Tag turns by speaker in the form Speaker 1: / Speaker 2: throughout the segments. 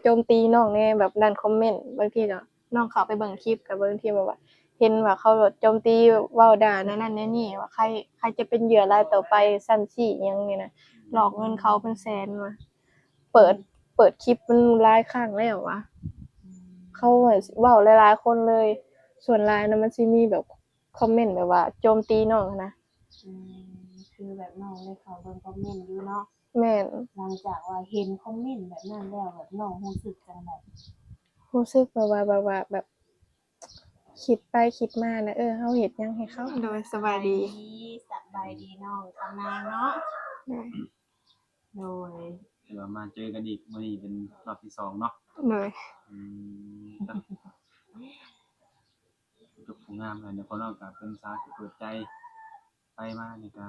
Speaker 1: โจมตีน้องในแบบด้านคอมเมนต์บางทีก็น้องเข้าไปเบิ่งคลิปก็บางทีแบบว่าเห็นว่าเขาแบบโจมตีเว้าด่านั่นนั่นนี่ว่าใครจะเป็นเหยื่อรายต่อไปซั้นซี้อิหยังนี่นะหลอกเงินเขาเป็นแสนว่ะเปิดเปิดคลิปมันหลายครั้งแล้วว่ะเขาอะเว้าหลายๆคนเลยส่วนหลายน่ะมันสิมีแบบคอมเมนต์แบบว่าโจมตีน้องหั้นนะ
Speaker 2: อืคือแบบน้องได้เข้าเบิ่งคอมเมนต์อยู่เนาะ
Speaker 1: แม่น
Speaker 2: หลังจากว่าเห็นคอมเมนต์แบบนั้นแล้วแบบน้องรู้สึกจังได๋
Speaker 1: รู้สึกแบบคิดไปคิดมานะเฮาเฮ็ดหยังให้เขาโดยสบายดี
Speaker 2: สบายดีน้องทำงานเนาะ
Speaker 1: โดย
Speaker 2: โดย
Speaker 3: ถือว่ามาเจอกันอีกมื้อนี้เป็นรอบที่สองเนาะ
Speaker 1: โดย
Speaker 3: อืมจบผู้งามเลยเดี๋ยวคนเราก็เป็นสาวที่เปิดใจไปมานี่ก็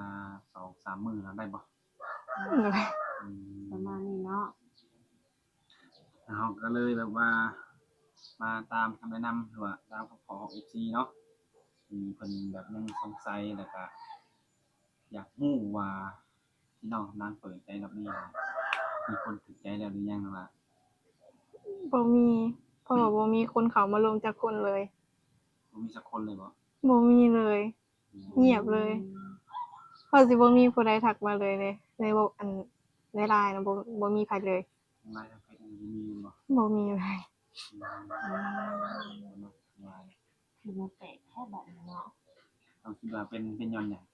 Speaker 3: 2-3มื้อแล้วได้บ่
Speaker 1: โดย
Speaker 3: อื
Speaker 2: ประ
Speaker 3: ม
Speaker 2: มาณนี้เนาะ
Speaker 3: เฮาก็เลยแบบว่ามาตามคำแนะนำหรือว่าตามคำขอของ FC เนาะที่เพิ่นแบบยังสงสัยแล้วก็อยากรู้ว่าที่น้องนางเปิดใจรอบนี้มีคนถูกใจแล้วหรือยังล่ะ
Speaker 1: บ่มีเพราะว่าบ่มีคนเข้ามาลงจักคนเลย
Speaker 3: บ่มีสักคนเลยบ่
Speaker 1: บ่มีเลยเงียบเลยเพราะสิบ่มีผู้ใดทักมาเลยในใน LINE น่ะบ่มีไผเลย
Speaker 3: ทั้งไลน์ทั้งเฟซนี่บ่มีบ่
Speaker 1: บ่มีเลย
Speaker 2: อืม
Speaker 3: ว่า
Speaker 2: คือมันแปลกแค่แบบนี้เนาะ
Speaker 3: เราคิดว่าเป็นย้อนหยัง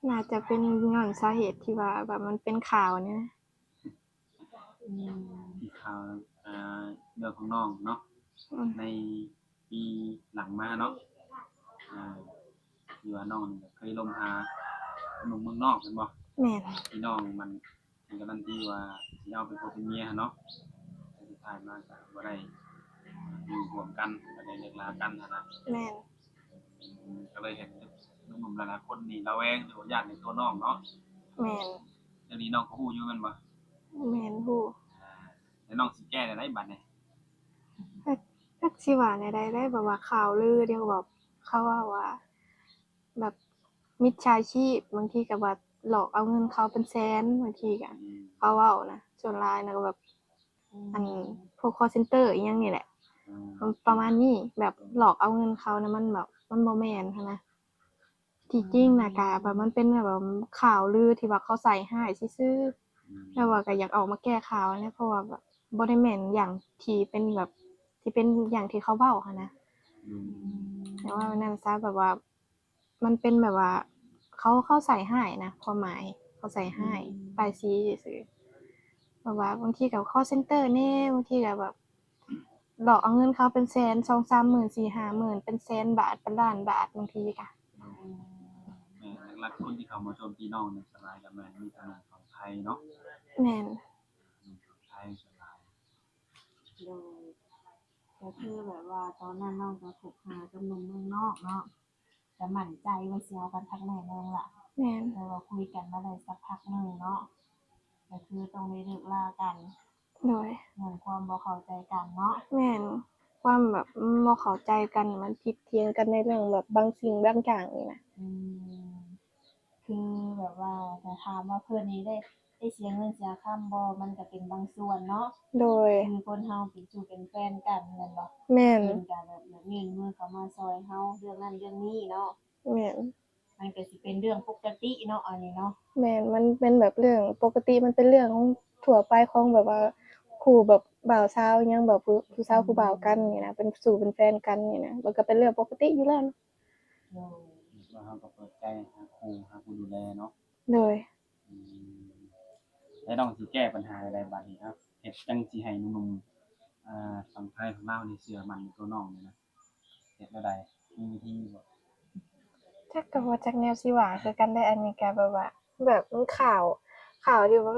Speaker 1: น่าจะเป็นย้อนสาเหตุที่ว่าแบบมันเป็นข่าวเนี่ยนะ
Speaker 2: อืม
Speaker 3: ที่ข่าวอ่าเรื่องของน้องเนาะ
Speaker 1: อืม
Speaker 3: ในปีหลังมาเนาะอ่าที่ว่าน้องนี่ก็เคยลงหาหนุ่มเมืองนอกแม่นบ่
Speaker 1: แม่น
Speaker 3: ที่น้องมันการันตีว่าสิเอาเป็นผัวเป็นเมียหั้นเนาะแต่สุดท้ายมาก็บ่ได้อยู่ร่วมกันบ่ได้เลิกลากันหั้นนะ
Speaker 1: แม่น
Speaker 3: ก็เลยเห็นหนุ่มๆหลายๆคนนี่ระแวงหรือว่าย้านในตัวน้องเนาะ
Speaker 1: แม่น
Speaker 3: เรื่องนี้น้องก็ฮู้อยู่แม่นบ่
Speaker 1: แม่นฮู้
Speaker 3: แล้วน้องสิแก้ได้ไดบัดนี้
Speaker 1: จักจักสิว่าแนวใดได้แบบว่าข่าวลือเดี๋ยวแบบเขาว่าแบบมิจฉาชีพบางทีก็แบบหลอกเอาเงินเขาเป็นแสนบางทีก็
Speaker 3: อืม
Speaker 1: เขาเว้านะส่วนหลายน่ะก็แบบอันพวก call center อิหยังนี่แหละ
Speaker 3: อืม
Speaker 1: มันประมาณนี้แบบหลอกเอาเงินเขานะมันแบบมันบ่แม่นหั้นนะ ที่จริงน่ะก็แบบมันเป็นแบบข่าวลือที่ว่าเขาใส่ร้ายซื่อๆแต่ว่าก็อยากออกมาแก้ข่าวนะเพราะว่าแบบบ่ได้แม่นอย่างที่เป็นแบบที่เป็นอย่างที่เขาเว้าหั้นนะ
Speaker 3: อืม
Speaker 1: แต่ว่านั่นซะแบบว่ามันเป็นแบบว่าเขาใส่ร้ายนะความหมายเขาใส่ร้ายป้ายสีซื่อๆแบบว่าบางทีก็ call center แหน่บางทีก็แบบหลอกเอาเงินเขาเป็นแสน2-3หมื่น4-5หมื่นเป็นแสนบาทเป็นล้านบาทบางทีก็
Speaker 3: แม่นหลักๆคนที่เข้ามาโจมตีน้องเนี่ยส่วนหลายก็แม่นมีทางด้านของไทยเนาะ
Speaker 1: แม่น
Speaker 3: ของไทยส่วนหลาย
Speaker 2: โดยก็คือแบบว่าตอนนั้นน้องก็คบหากับหนุ่มเมืองนอกเนาะแต่มั่นใจว่าสิเอากันคักแน่แน่ล่ะ
Speaker 1: แม่น
Speaker 2: แต่ว่าคุยกันมาได้สักพักหนึ่งเนาะก็คือต้องได้เลิกลากัน
Speaker 1: โดย
Speaker 2: เหมือนความบ่เข้าใจกันเนาะ
Speaker 1: แม่นความแบบบ่เข้าใจกันมันผิดเถียงกันในเรื่องแบบบางสิ่งบางอย่างนี่นะ
Speaker 2: อืมคือแบบว่าถ้าถามว่าเพิ่นนี่ได้เสียเงินเสียค่ำบ่มันก็เป็นบางส่วนเนาะ
Speaker 1: โดย
Speaker 2: คือคนเฮาเป็นสู่เป็นแฟนกันแม่นบ่
Speaker 1: แม่น
Speaker 2: เพิ่นก็แบบยื่นมือเข้ามาช่วยเฮาเรื่องนั้นเรื่องนี้เนาะ
Speaker 1: แม่น
Speaker 2: มันก็สิเป็นเรื่องปกติเนาะอันนี้เนาะ
Speaker 1: แม่นมันเป็นแบบเรื่องปกติมันเป็นเรื่องของทั่วไปของแบบว่าคู่แบบบ่าวสาวอิหยังแบบผู้สาวผู้บ่าวกันนี่นะเป็นสู่เป็นแฟนกันนี่นะมันก็เป็นเรื่องปกติอยู่แล้ว
Speaker 2: โดย
Speaker 3: ว่าเราก็เปิดใจหาครูหาผู้ดูแลเนาะ
Speaker 1: โดย
Speaker 3: อืมแล้วน้องสิแก้ปัญหาใดบัดนี้ครับเฮ็ดจั่งสิให้หนุ่มๆฝั่งไทยของเรานี่เชื่อมั่นในตัวน้องนี่นะเฮ็ดแนวใดมีวิธีบ่
Speaker 1: จักก็บ่จักแนวสิว่าคือกันได้อันนี้ก็แบบว่าแบบมันข่าวที่ว่า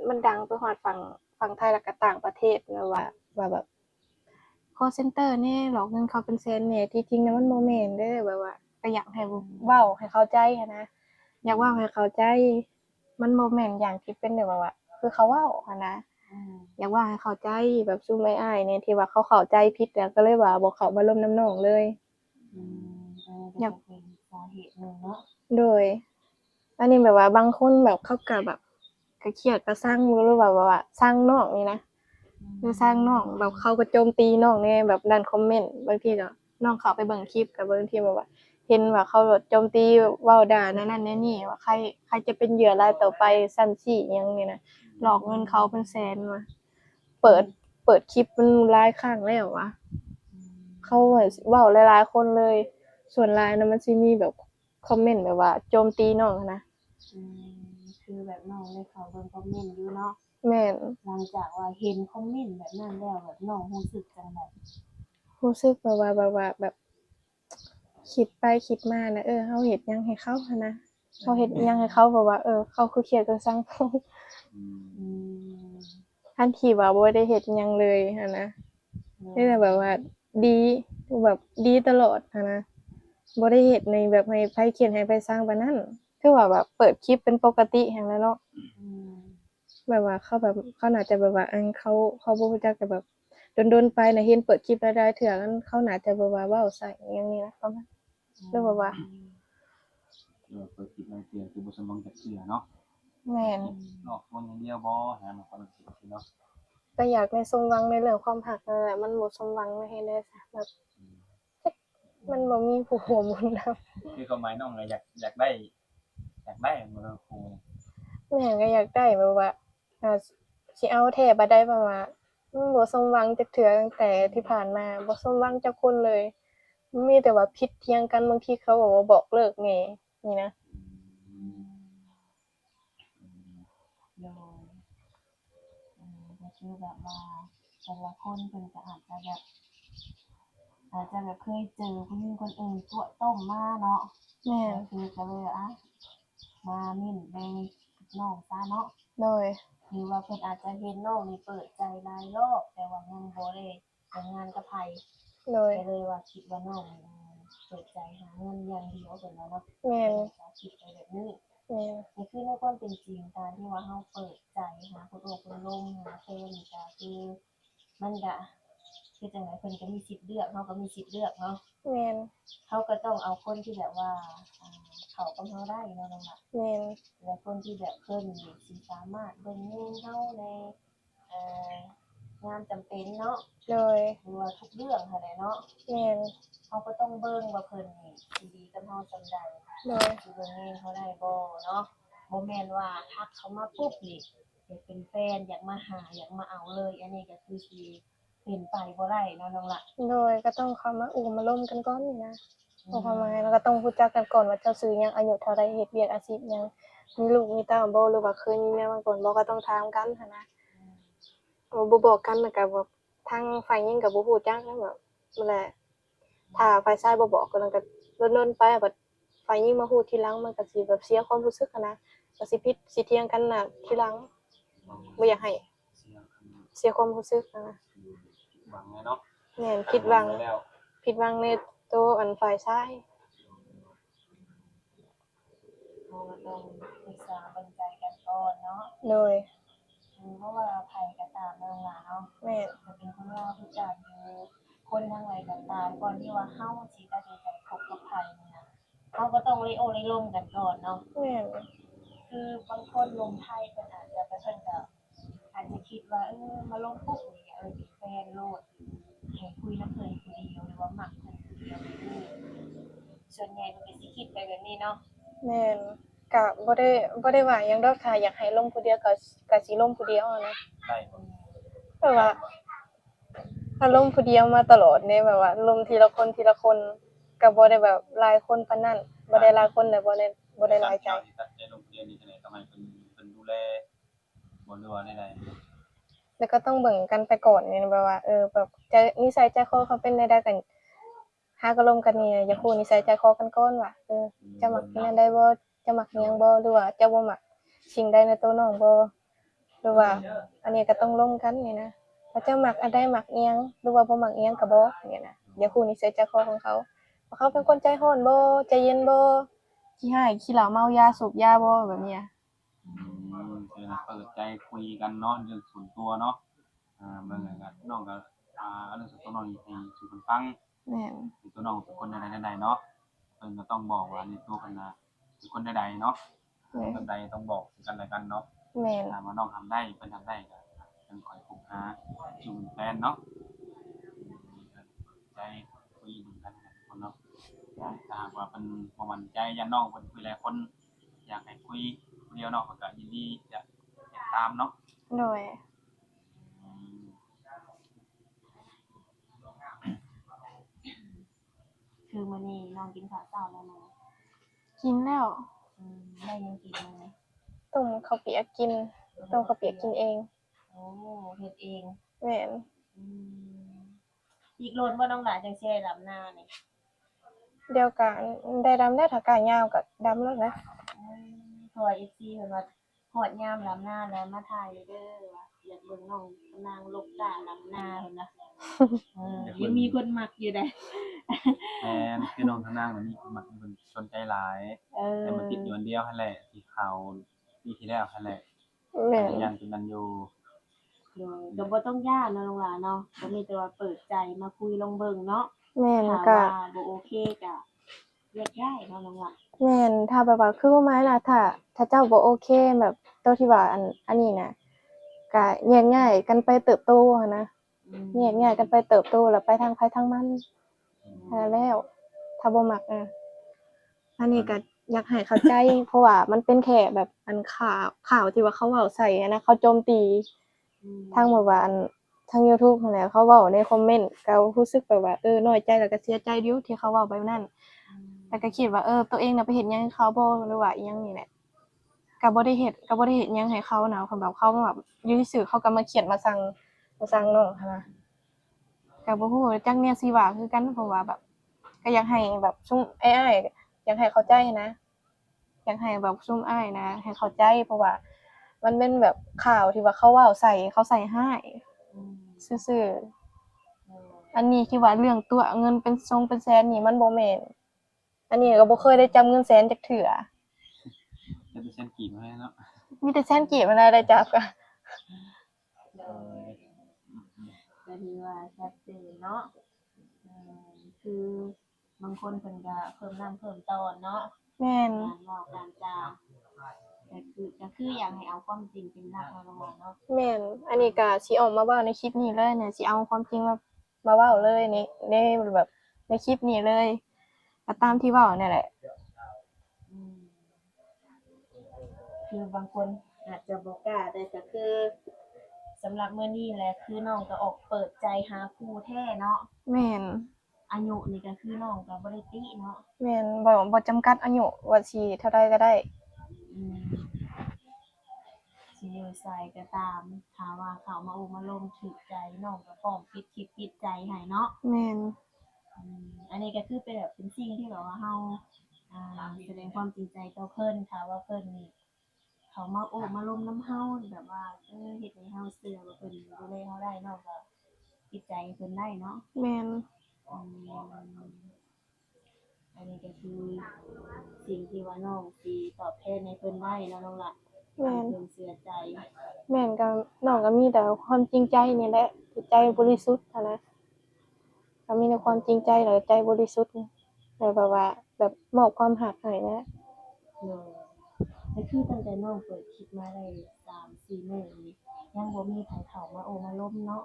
Speaker 1: มันดังไปฮอดฝั่งไทยแล้วก็ต่างประเทศนะว่าแบบ call center แหน่หลอกเงินเขาเป็นแสนแหน่ที่จริงแล้วมันบ่แม่นเด้อแบบว่าก็อยากให้เว้าให้เข้าใจหั้นนะอยากเว้าให้เข้าใจมันบ่แม่นอย่างที่เป็นแบบว่าคือเขาเว้าหั้นนะ
Speaker 2: อืม
Speaker 1: อยากเว้าให้เข้าใจแบบซุมอ้ายๆเนี่ยที่ว่าเขาเข้าใจผิดแล้วก็เลยว่าบ่เข้ามาร่วมนำน้องเลย
Speaker 2: อืมก็
Speaker 1: อยาก
Speaker 2: จะเป็นสาเหตุหนึ่งเนาะ
Speaker 1: โดยอันนี้แบบว่าบางคนแบบเขาก็แบบก็เครียดก็ซังบ่หรือว่าแบบว่าซังน้องนี่นะ หรือสร้างน้องแบบเขาก็โจมตีน้องในแบบด้านคอมเมนต์บางทีก็น้องเข้าไปเบิ่งคลิปก็บางทีแบบว่า เห็นว่าเขาแบบโจมตีเว้าด่านั่นนั่นนี่ว่าใครจะเป็นเหยื่อรายต่อไปซั่นซี้อิหยังนี่นะหลอกเงินเขาเป็นแสนว่ะเปิดเปิดคลิปมันหลายครั้งแล้วว่ะเขาเหมือนเว้าหลายๆคนเลย ส่วนหลายนะมันสิมีแบบคอมเมนต์แบบว่าโจมตีน้องหั้นนะ
Speaker 2: อืมคือแบบน้องได้เข้าเบิ่งคอมเมนต์อยู่เนาะ
Speaker 1: แม่น
Speaker 2: หลังจากว่าเห็นคอมเมนต์แบบนั้นแล้วแบบน้องรู้สึกจังได๋
Speaker 1: รู้สึกแบบว่าแบบคิดไปคิดมานะเฮาเฮ็ดหยังให้เขาหั้นนะเฮาเฮ็ดหยังให้เขาแบบว่าเขาคือเครียดกับสังคม
Speaker 3: อืม
Speaker 2: อืม
Speaker 1: ทั้งที่ว่าบ่ได้เฮ็ดหยังเลยหั้นนะ นี่แต่แบบว่าดีแบบดีตลอดหั้นนะบ่ได้เฮ็ดในแบบให้ไผเครียดให้ไผสร้างปานนั้นคือว่าแบบเปิดคลิปเป็นปกติหั้นแหล้วเนาะ
Speaker 2: อืม
Speaker 1: แบบว่าเขาน่าจะแบบว่าเขาบ่รู้จักแต่แบบโดนๆไปน่ะเห็นเปิดคลิปหลายๆเทื่อนั้นเขาน่าจะแบบว่าเว้าใส่อิหยังนี่นะประมาณหรือแบบว่า
Speaker 3: เดี๋ยวเปิดคลิปมาเตือนคือบ่สมองจักเทื่อเนาะ
Speaker 1: แม่น
Speaker 3: นอกคนอย่างเดียวบ่หามันก็มันสิเนาะ
Speaker 1: ก็อยากในสมหวังในเรื่องความรักนั่นแหละมันบ่สมหวังไม่ให้ได้ซะแบบมันบ่มีผู้หัวหมุนนำ
Speaker 3: คือความหมายน้องเลยอยากได้บ่ล่ะครู
Speaker 1: แม่ก็อยากได้แบบว่าอ่าสิเอาแท้บ่ได้แบบว่ามันบ่สมหวังจักเทื่อตั้งแต่ที่ผ่านมาบ่สมหวังจักคนเลยมีแต่ว่าผิดเถียงกันบางทีเขาบอกว่าบอกเลิกแหน่นี่นะ
Speaker 2: โดยก็คือแบบว่าแต่ละคนเพิ่นก็อาจจะแบบเคยเจอผู้หญิงคนอื่นตัวต้มมาเนาะ
Speaker 1: แม่น
Speaker 2: ก็คือก็เลยมามิ่นในน้องซะเนาะ
Speaker 1: โดย
Speaker 2: หรือว่าเพิ่นอาจจะเห็นน้องนี่เปิดใจหลายรอบแต่ว่ายังบ่ได้แต่งงานกับไผ
Speaker 1: โดย
Speaker 2: ก็เลยว่าคิดว่าน้องเปิดใจหาเงินอย่างเดียวเพิ่นว่าเนาะ
Speaker 1: แม่น
Speaker 2: ก็คิดไปแบบนี้
Speaker 1: แม่น
Speaker 2: นี่คือในความเป็นจริงการที่ว่าเราเปิดใจหาคนโอบคนร่มหาแฟนนี่ก็คือมันก็คือจังไดเพิ่นก็มีสิทธิ์เลือกเราก็มีสิทธิ์เลือกเนาะ
Speaker 1: แม่น
Speaker 2: เขาก็ต้องเอาคนที่แบบว่าเข้ากับเราได้เนาะน้องล่ะ
Speaker 1: แม่น
Speaker 2: และคนที่แบบเพิ่นนี่สิสามารถเบิ่งแยงเราในเอ่องานจำเป็นเนาะ
Speaker 1: โดย
Speaker 2: หรือว่าทุกเรื่องหั้นแหละเนาะ
Speaker 1: แม่น
Speaker 2: เราก็ต้องเบิ่งว่าเพิ่นนี่สิดีกับเราส่ำใด
Speaker 1: โดย
Speaker 2: สิเบิ่งแยงเขาได้บ่เนาะบ่แม่นว่าทักเขามาปุ๊บนี่อยากเป็นแฟนอยากมาหาอยากมาเอาเลย อันนี้ก็คือสิเป็นไปบ่ได้เนาะน้องล่ะ
Speaker 1: โดยก็ต้องเข้ามาอู้มาร่วมกันก่อนนี่นะบ่ประมาณแล้วก็ต้องรู้จักกันก่อนว่าเจ้าชื่อหยังอายุเท่าใดเฮ็ดเวียกอาชีพหยังมีลูกมีเต้าบ่หรือว่าเคยมีเมียมาก่อนบ่ก็ต้องถามกันหั้นนะบ่บอกกันแล้วก็แบบทางฝ่ายหญิงก็บ่รู้จักนะแบบนั่นแหละถ้าฝ่ายชายบ่บอกก็นั่นก็เนิ่นๆไปบัดฝ่ายหญิงมารู้ทีหลังมันก็สิแบบเสียความรู้สึกหั้นนะก็สิผิดสิเถียงกันน่ะทีหลังบ่อยากให้
Speaker 3: เสียคำ
Speaker 1: เสียความรู้สึกนะ
Speaker 3: หวังเลยเนาะ
Speaker 1: แม่นผิดหวัง
Speaker 3: ไว้แล้ว
Speaker 1: ผิดหวังในตัวอันฝ่ายชาย
Speaker 2: เราก็ต้องศึกษาเบิ่งใจกันก่อนเนาะ
Speaker 1: โดย
Speaker 2: เพราะว่าไผก็ตามน้องหลาเนาะ
Speaker 1: แม่น
Speaker 2: จะเป็นคนลาวคือกันอยู่คนทางไหนก็ตามก่อนที่ว่าเฮาสิตัดสินใจคบกับไผนี่นะเฮาก็ต้องลิโอลิร่มกันก่อนเนาะ
Speaker 1: แม่น
Speaker 2: คือบางคนลงไพ่เพิ่นอาจจะเพิ่นก็อาจจะคิดว่ามาลงปุ๊บนี่มีแฟนโลดให้คุยนำเพิ่นผู้เดียวหรือว่ามักเพิ่นผู้เดียวนี่ส่วนใหญ่เพิ่นก็สิคิดไปแบบนี้เนาะ
Speaker 1: แม่นก็บ่ได้ว่าหยังดอกถ้าอยากให้ลงผู้เดียวก็สิลงผู้เดียวอะนะ
Speaker 3: ได้บ่
Speaker 1: แบบว่าถ้าลงผู้เดียวมาตลอดเนี่ยแบบว่าลงทีละคนทีละคนก็บ่ได้แบบหลายคนปานนั้นบ่ได้หลายคนแต่บ่ได้หลายใจ
Speaker 3: ตัดใจลงเรียนนี่จังได๋ต้องให้เพิ่นดูแลบ่หรือว่าใด
Speaker 1: แล้วก็ต้องเบิ่งกันไปก่อนเนี่ยแบบว่าแบบจะนิสัยใจคอเขาเป็นจั่งใดกันหาก็ลมกันนี่อย่าฮู้นิสัยใจคอกันก่อนว่าจะมักอิหยังได้บ่จะมักอิหยังบ่หรือว่าจะบ่มักสิ่งใดในตัวน้องบ่หรือว่าอันนี้ก็ต้องลงกันนี่นะว่าจะมักอันใดมักอิหยังหรือว่าบ่มักอิหยังก็บอกอย่างเงี้ยนะอย่าฮู้นิสัยใจคอของเขาว่าเขาเป็นคนใจร้อนบ่ใจเย็นบ่ขี้ร้ายขี้เหล้าเมายาสูบยาบ่แบบเนี้ย
Speaker 3: คือเปิดใจคุยกันเนาะเรื่องส่วนตัวเนาะเบิ่งแล้วก็น้องก็เรื่องส่วนตัวน้องนี่ให้สู่เพิ่นฟัง
Speaker 1: แม่น
Speaker 3: เป็นตัวน้องเป็นคนใดๆเนาะเพิ่นก็ต้องบอกว่าในตัวเพิ่นน่ะเป็นคนใดๆเนาะ
Speaker 1: แม่น
Speaker 3: แบบใดต้องบอกซึ่งกันและกันเนาะ
Speaker 1: แม่น
Speaker 3: ถ้าว่าน้องทำได้เพิ่นทำได้ก็ พิ่นคอยคบหาสู่เป็นแฟนเนาะใจคุยดูกันนะทุกคนเนาะถ้าหากว่าเพิ่นบ่มั่นใจยันน้องเพิ่นคุยหลายคนอยากให้คุยคนเดียวเนาะเพิ่นก็ยินดีจะติดตามเนาะ
Speaker 1: โดย
Speaker 3: อืม
Speaker 2: คือมื้อนี้น้องกินข้าวเช้าแล้วมั้ย
Speaker 1: กินแล้ว
Speaker 2: ได้หยังกินมื้อนี้
Speaker 1: ต้มข้าวเปียกกินต้มข้าวเปียกกินเอง
Speaker 2: โอ้เฮ็ดเอง
Speaker 1: แม่น
Speaker 2: อืมอีกโลดบ่น้องหลานจังสิได้รับหน้านี่
Speaker 1: เดียวกันได้ดำได้ถ้ากายาวก็ดำแล้วนะ
Speaker 2: เพราะว่า FC เพิ่นว่าฮอดยามรับหน้าแล้วมาถ่ายเด้อว่าอยากเบิ่งน้องนางลกการับหน้าเพิ่นนะยังมีคนมักอยู่เด้
Speaker 3: แม่นคือน้องทางนางน่ะมีคนมักมีคนสนใจหลาย แต่มันติดอยู่อันเดียวหั่นแหละที่เขาปีที่แล้วหั่นแหละ
Speaker 1: แม่น
Speaker 3: ยังเป็นนั้นอยู่
Speaker 2: โดยก็บ่ต้องย่านเนาะน้องหลานเนาะก็มีแต่ว่าเปิดใจมาคุยลองเบิ่งเนาะ
Speaker 1: แม่น
Speaker 2: ถ้า
Speaker 1: ก็
Speaker 2: ว่าบ่โอเคก็แยกย้ายเนาะน้องหลาน
Speaker 1: แม่นถ้าแบบว่าคือว่าไม้ล่ะถ้าเจ้าบ่โอเคแบบตัวที่ว่าอันนี้น่ะก็แยกย้ายกันไปเติบโตหั้นนะแยกย้ายกันไปเติบโตแล้วไปทางไผทางมันแค่นั้นแล้ว ถ้าบ่มักอันนี้ก็อยากให้เข้าใจ เพราะว่ามันเป็นแค่แบบอันข่าวที่ว่าเขาเว้าใส่นะเขาโจมตีทางแบบว่าทาง YouTube นั่นแหละเขาเว้าในคอมเมนต์ก็รู้สึกแบบว่าน้อยใจแล้วก็เสียใจอยู่ที่เขาเว้าแบบนั้น แต่ก็คิดว่าตัวเองน่ะไปเฮ็ดหยังให้เขาบ่หรือว่าอิหยังนี่แหละก็บ่ได้เฮ็ดหยังให้เขานะเขาแบบเขาแบบอยู่ซื่อๆเขาก็มาเขียนมาสั่งน้องหั้นนะก็บ่ฮู้จักแนวสิว่าคือกันเพราะว่าแบบก็อยากให้แบบซุมอ้ายๆอยากให้เข้าใจนะอยากให้แบบซุมอ้ายนะให้เข้าใจเพราะว่ามันเป็นแบบข่าวที่ว่าเขาเว้าใส่เขาใส่ร้ายซื่อๆอันนี้ที่ว่าเรื่องตัวเงินเป็นแสนนี่มันบ่แม่น อันนี้ก็บ่เคยได้จำเงินแสนจักเทื่อ
Speaker 3: จะไปเซ็นกี่มาให้เนาะ
Speaker 1: มีแต่แสนกีบนั่นแหละได้จับก็
Speaker 3: เออ
Speaker 2: ก็ถือว่าชัดเจนเนาะคือบางคนเพิ่นก็เพิ่มน้ำเพิ่มตอนเนาะ
Speaker 1: แม่น
Speaker 2: การเว้าการจาก็คืออยากให้เอาความจริงเป็นหลักเนาะน้องหลานเนาะ
Speaker 1: แม่น อันนี้ก็สิออกมาเว้าในคลิปนี้เลยเนี่ยสิเอาความจริงมาเว้าเลยในแบบในคลิปนี้เลยก็ตามที่เว้าเนี่ยแหละ
Speaker 2: อืมคือบางคนอาจจะบ่กล้าแต่ก็คือสำหรับมื้อนี้แหละคือน้องก็ออกเปิดใจหาคู่แท้เนาะ
Speaker 1: แม่น
Speaker 2: อายุนี่ก็คือน้องก็บ่ได้ติเนาะ
Speaker 1: แม่นบ่จำกัดอายุว่าสิเท่าใดก็ได้
Speaker 2: อืมสิอยู่ไสก็ตามถ้าว่าเขามาโอ้มาลมถูกใจน้องก็พร้อมปิดคิดปิดใจให้เนาะ
Speaker 1: แม่น
Speaker 2: อันนี้ก็คือเป็นแบบเป็นสิ่งที่แบบว่าเราแสดงความจริงใจต่อเพิ่นค่ะว่าเพิ่นนี่เขามาโอบมาล้มน้ำเฮาแบบว่าเฮ็ดให้เฮาเชื่อว่าเพิ่นดูแลเฮาได้เนาะก็จิตใจเพิ่นได้เนาะ
Speaker 1: แม่น
Speaker 2: อืมอันนี้ก็คือสิ่งที่ว่าน้องสิตอบแทนให้เพิ่นได้เนาะน้องล่ะ
Speaker 1: แม่น
Speaker 2: เพิ่นเชื่อใจ
Speaker 1: แม่นก็น้องก็มีแต่ความจริงใจนี่แหละจิตใจบริสุทธิ์หั้นนะก็มีแต่ความจริงใจแล้วก็ใจบริสุทธิ์แล้วแบบว่าแบบมอบความรักให้นะ
Speaker 2: เนาะแต่คือตั้งแต่น้องเปิดคลิปมาได้3-4มื้อนี้ยังบ่มีไผเข้ามาโอ้มาล้มเนาะ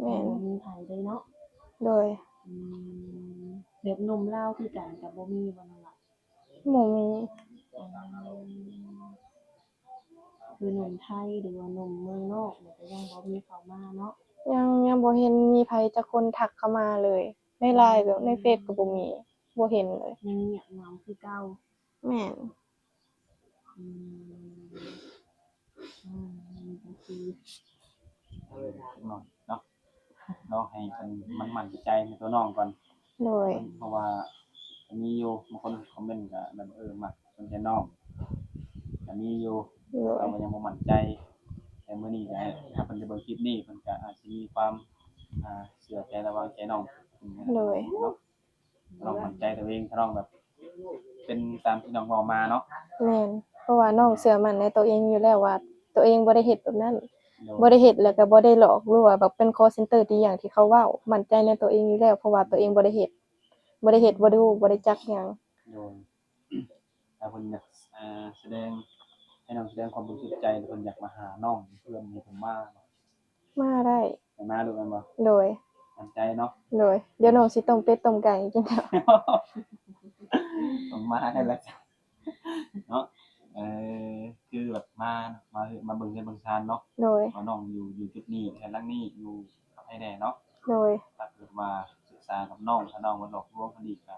Speaker 1: แม่น
Speaker 2: บ่มีไผเลยเนาะ
Speaker 1: โดย
Speaker 2: อืมแบบหนุ่มลาวคือกันกับบ่มีบ่นั่นล่ะ
Speaker 1: หมู่มี
Speaker 2: คือหนุ่มไทยหรือว่าหนุ่มเมืองนอกเนี่ยก็ยังบ่มีเข้ามาเนาะ
Speaker 1: ยังบ่เห็นมีไผจักคนทักเข้ามาเลย ใน LINE แบบในเฟซก็บ่มีบ่เห็นเลย
Speaker 2: ยังเงียบเหงาคือเก่า
Speaker 1: แม่น
Speaker 2: อืมนี่ก็คือ
Speaker 3: หน่อยเนาะเราให้เพิ่นมั่นใจในตัวน้องก่อน
Speaker 1: โดย
Speaker 3: เพราะว่ามีอยู่บางคนคอมเมนต์ก็แบบมักสนใจน้องก็มีอยู่
Speaker 1: โดย
Speaker 3: เราก็ยังบ่มั่นใจแต่มื้อนี้ก็ถ้าเพิ่นได้เบิ่งคลิปนี้เพิ่นก็อาจสิมีความเชื่อใจระวางใจน้อง
Speaker 1: โดย
Speaker 3: เนาะน้องมั่นใจตัวเองถ้าน้องแบบ เป็นตามที่น้องเว้ามาเนาะ
Speaker 1: แม่น เพราะว่าน้องเชื่อมั่นในตัวเองอยู่แล้วว่า ตัวเองบ่ได้เฮ็ดแบบนั้น
Speaker 3: โดย
Speaker 1: บ่ได้เฮ็ดแล้วก็บ่ได้หลอกหรือว่าแบบเป็น call center ที่อย่างที่เขาเว้ามั่นใจในตัวเองอยู่แล้วเพราะว่าตัวเองบ่ได้เฮ็ดบ่ดูบ่ได้จักหยัง
Speaker 3: โดยถ้าเพิ่นอยากแสดงให้น้องแสดงความบริสุทธิ์ใจหรือเพิ่นอยากมาหาน้องเพื่อนให้เพิ่นมา
Speaker 1: มาได้
Speaker 3: ไปมาดูกันบ่
Speaker 1: โดย
Speaker 3: มั่นใจเนาะ
Speaker 1: โดยเดี๋ยวน้องสิต้มเป็ดต้มไก่กินแล้ว
Speaker 3: ต้องมาให้แล้วจ้ะเนาะคือแบบมาเบิ่งเฮ็ดเบิ่งซานเนาะ
Speaker 1: โดย
Speaker 3: ว่าน้องอยู่จุดนี้แห่งหลังนี้อยู่กับไอ้แน่เนาะ
Speaker 1: โดย
Speaker 3: ถ้าเกิดว่าศึกษากับน้องถ้าน้องมันหลอกลวงคดีก็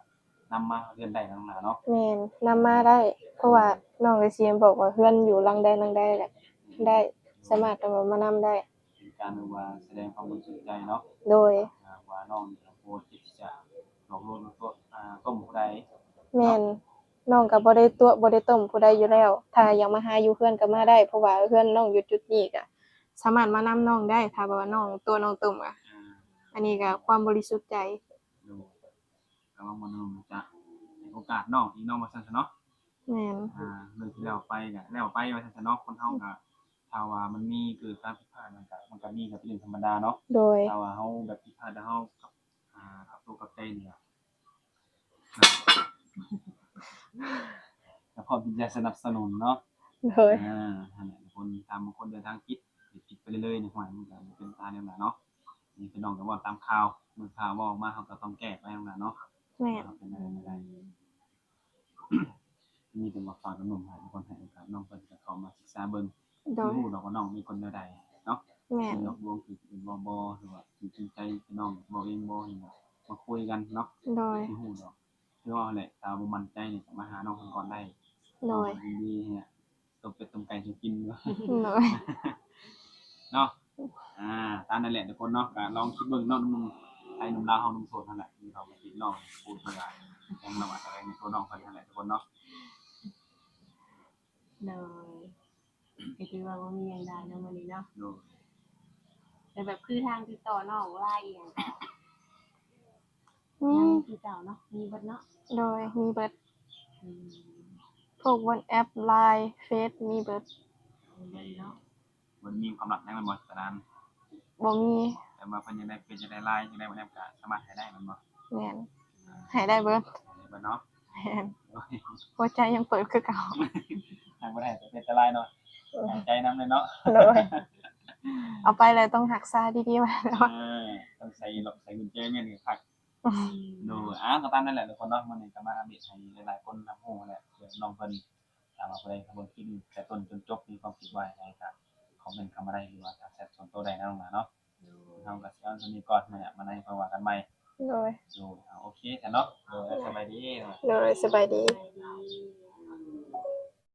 Speaker 3: นำมาเรียนได้ทั้งนั้นเนาะ
Speaker 1: แม่นนำมาได้ เพราะว่าน้องก็สิบอกว่าเพื่อนอยู่หลังใดแหละได้สามารถเอามานำได้
Speaker 3: เป็นการว่าแสดงความบริสุทธิ์ใจเนาะ
Speaker 1: โดย
Speaker 3: ว่าน้องนี่โพสต์ที่จะหลอกลวงตัวต้มผู้ใด
Speaker 1: แม่นน้องก็บ่ได้ต้มผู้ใดอยู่แล้ว ถ้าอยากมาหาอยู่เพื่อนก็มาได้ เพราะว่าเพื่อนน้องอยู่จุดนี้ก็สามารถมานำน้องได้ ถ้าว่าน้องต้มอะอันนี้ก็ความบริสุทธิ์ใจ
Speaker 3: ดูก็ว่ามันจะให้โอกาสน้องอีกน้องว่าซั่นซะเนาะ
Speaker 1: แม่น
Speaker 3: เรื่องที่แล้วไปก็แล้วไปว่าซั่นซะเนาะคนเฮาก็ถ้าว่ามันมีเกิดการผิดพลาดมันก็มีก็เป็นเรื่องธรรมดาเนาะ
Speaker 1: โดย
Speaker 3: ถ้าว่าเฮาแบบผิดพลาดแล้วเฮากับตัวกับใจนี่ก็พร้อมที่จะสนับสนุนเนาะ
Speaker 1: โดย
Speaker 3: นั่นแหละคนตามบางคนเดินทางผิดไปเรื่อยๆในห้วยมันก็เป็นตาแนวนั้นเนาะนี่คือน้องก็เว้าตามข่าวเมื่อข่าวเว้าออกมาเฮาก็ต้องแก้ไปนำนั้นเนาะ
Speaker 1: แม่น
Speaker 3: เป็นอะไรไม่ได้ มีแต่ว่าฝากน้องๆให้ทุกคนให้โอกาสน้องเพิ่นก็เข้ามาศึกษาเบิ่ง
Speaker 1: โดย
Speaker 3: รู้ดอกว่าน้องมีคนแนวใดเนาะ
Speaker 1: แม่น
Speaker 3: สิหลอกลวงคือบ่หรือว่าสิจริงใจกับน้องบ่เองบ่นี่ก็มาคุยกันเนาะ
Speaker 1: โดย
Speaker 3: สิฮู้ดอกคือว่าแหละถ้าบ่มั่นใจนี่ก็มาหาน้องเพิ่นก่อนได้
Speaker 1: โดย
Speaker 3: ดีๆเนี่ยต้มเป็ดต้มไก่ให้กินเนาะ
Speaker 1: โดย
Speaker 3: เนาะตามนั่นแหละทุกคนเนาะก็ลองคิดเบิ่งเนาะหนุ่มไทยหนุ่มลาวเฮาหนุ่มโสดนั่นแหละที่เขามาคิดน้องพูดเพื่อยังระหว่างอะไรในตัวน้องเพิ่นนั่นแหละทุกคนเนาะ
Speaker 2: เลยก็คือว่าบ่มีหยังได้เนาะมื้อนี้เนาะ
Speaker 3: ดู
Speaker 2: แต่แบบคือทางติดต่อน้องไลน์อีหยังก็
Speaker 1: นี่
Speaker 2: ยังคือเก่าเนาะมีเบิดเนาะ
Speaker 1: โดยมีเบิด
Speaker 2: อืม
Speaker 1: พวก WhatsApp LINE เฟซมีเบิด
Speaker 2: มีเบิดเนาะ
Speaker 3: มันมีความรักยังมันบ่ตอนนั้น
Speaker 1: บ่มี
Speaker 3: แต่ว่าเพิ่นยังได้เป็นจะได้ไลน์จะได้บ่ได้ก็สามารถให้ได้มันบ่
Speaker 1: แม่นให้ได้เบิด
Speaker 3: ให้เบิ่เนาะ
Speaker 1: แม่นหัวใจยังเปิดคือเก่า
Speaker 3: ทางบ่ได้แต่เป็นจะไลน์เนาะหายใจนำเลยเนาะ
Speaker 1: โดย เอาไปเลยต้องรักษาดีๆไว้แล้ว
Speaker 3: ต้องใส่หลอกใส่กุญแจแม่นก็คักดูก็ตามนั่นแหละทุกคนเนาะมื้อนี้ก็มาอัปเดตให้หลายๆคนรับรู้แหละเดี๋ยวน้องเพิ่นถามว่าผู้ใดขบวนคิดแต่ต้นจนจบมีความคิดว่ายังไงก็คอมเมนต์เข้ามาได้หรือว่าทักแชทส่วนตัวได้นะน้องหลานเนาะเฮาก็สิเอาตัวนี้ก่อนมาในเพราะว่ากันใหม่
Speaker 1: โดย
Speaker 3: ดูโอเคจ้ะเนาะสบายดี
Speaker 1: โดยสบายดี
Speaker 2: ไปดี